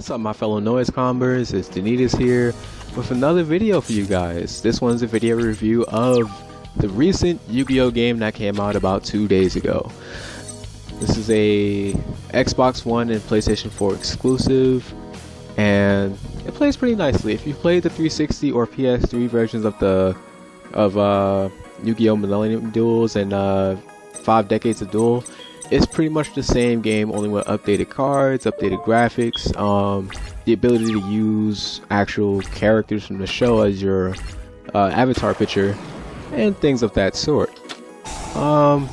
What's up, my fellow noise combers? It's Duelist here with another video for you guys. This one's a video review of the recent Yu-Gi-Oh game that came out about 2 days ago. This is a Xbox One and PlayStation 4 exclusive, and it plays pretty nicely. If you played the 360 or PS3 versions of Yu-Gi-Oh! Millennium Duels and 5 Decades of Duel, it's pretty much the same game, only with updated cards, updated graphics, the ability to use actual characters from the show as your avatar picture, and things of that sort. The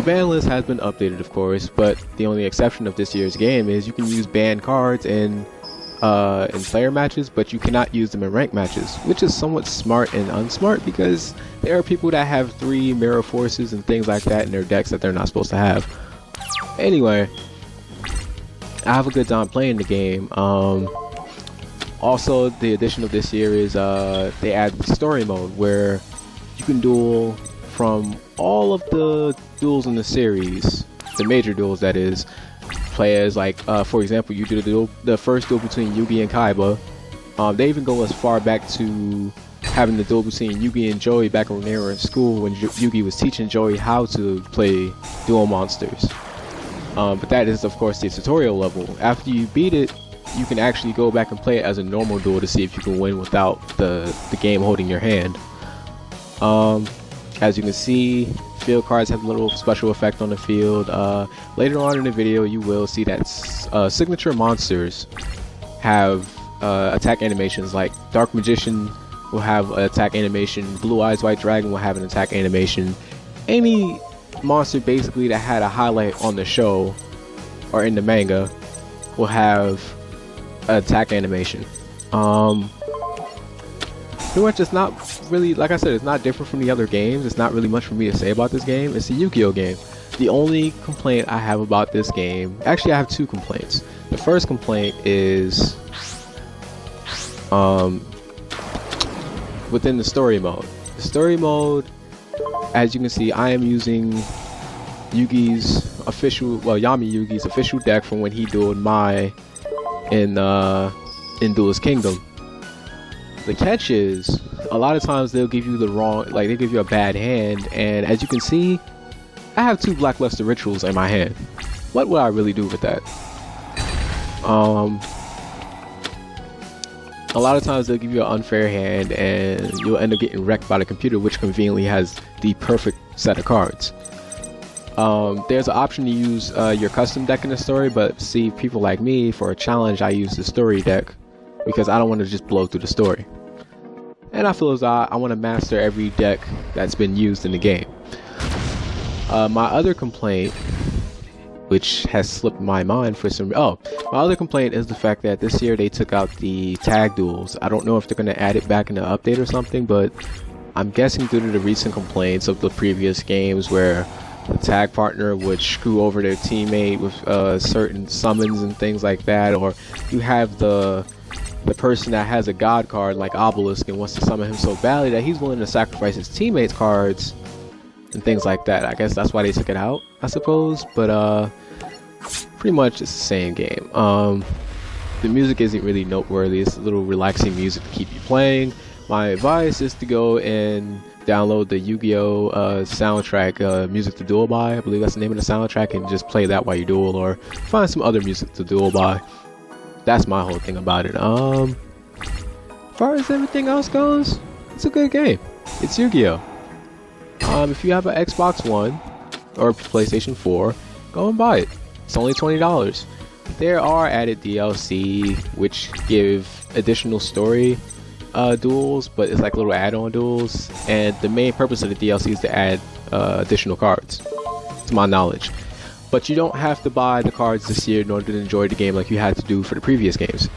ban list has been updated, of course, but the only exception of this year's game is you can use banned cards in player matches, but you cannot use them in ranked matches, which is somewhat smart and unsmart because there are people that have 3 mirror forces and things like that in their decks that they're not supposed to have. Anyway, I have a good time playing the game. Also, the addition of this year is they add the story mode where you can duel from all of the duels in the series, the major duels that is. Play as, like, for example, you do the first duel between Yugi and Kaiba. They even go as far back to having the duel between Yugi and Joey back when they were in school, when Yugi was teaching Joey how to play duel monsters. But that is, of course, the tutorial level. After you beat it, you can actually go back and play it as a normal duel to see if you can win without the game holding your hand. As you can see, field cards have a little special effect on the field. Later on in the video, you will see that signature monsters have attack animations. Like Dark Magician will have an attack animation, Blue Eyes White Dragon will have an attack animation. Any monster basically that had a highlight on the show or in the manga will have an attack animation. Pretty much, it's not really, like I said, it's not different from the other games. It's not really much for me to say about this game. It's a Yu-Gi-Oh game. The only complaint I have about this game, actually I have 2 complaints. The first complaint is within the story mode. The story mode, as you can see, I am using Yugi's official, well, Yami Yugi's official deck from when he dueled Mai in Duelist Kingdom. The catch is, a lot of times they'll give you the wrong, like they give you a bad hand, and as you can see, I have 2 Blackluster Rituals in my hand. What would I really do with that? A lot of times they'll give you an unfair hand and you'll end up getting wrecked by the computer, which conveniently has the perfect set of cards. There's an option to use your custom deck in the story, but see, people like me, for a challenge I use the story deck because I don't want to just blow through the story. And I feel as I want to master every deck that's been used in the game. My other complaint, which has slipped my mind for some... my other complaint is the fact that this year they took out the tag duels. I don't know if they're going to add it back in the update or something, but I'm guessing due to the recent complaints of the previous games where the tag partner would screw over their teammate with certain summons and things like that, or you have the person that has a god card like Obelisk and wants to summon him so badly that he's willing to sacrifice his teammates' cards and things like that. I guess that's why they took it out, I suppose, but pretty much it's the same game. The music isn't really noteworthy. It's a little relaxing music to keep you playing. My advice is to go and download the Yu-Gi-Oh! Soundtrack, Music to Duel by, I believe that's the name of the soundtrack, and just play that while you duel, or find some other music to duel by. That's my whole thing about it. As far as everything else goes, it's a good game. It's Yu-Gi-Oh! If you have an Xbox One or PlayStation 4, go and buy it. It's only $20. There are added DLC which give additional story duels, but it's like little add-on duels, and the main purpose of the DLC is to add additional cards, to my knowledge. But you don't have to buy the cards this year in order to enjoy the game like you had to do for the previous games.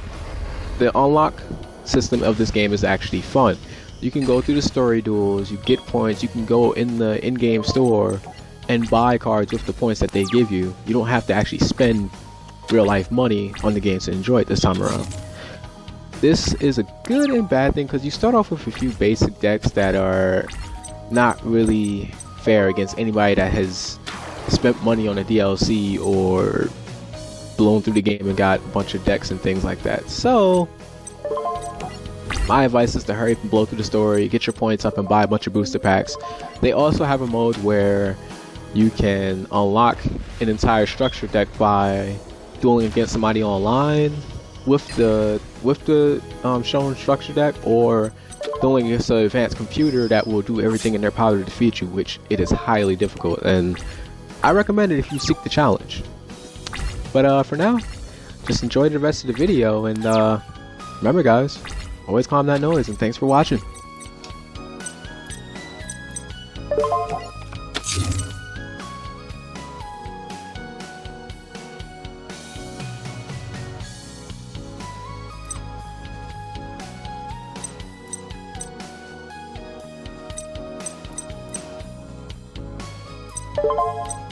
The unlock system of this game is actually fun. You can go through the story duels, you get points, you can go in the in-game store and buy cards with the points that they give you. You don't have to actually spend real-life money on the game to enjoy it this time around. This is a good and bad thing because you start off with a few basic decks that are not really fair against anybody that has spent money on a DLC or blown through the game and got a bunch of decks and things like that. So my advice is to hurry up and blow through the story, get your points up, and buy a bunch of booster packs. They also have a mode where you can unlock an entire structure deck by dueling against somebody online with the shown structure deck, or dueling against an advanced computer that will do everything in their power to defeat you, which it is highly difficult, and I recommend it if you seek the challenge. But for now, just enjoy the rest of the video, and remember guys, always calm that noise, and thanks for watching. You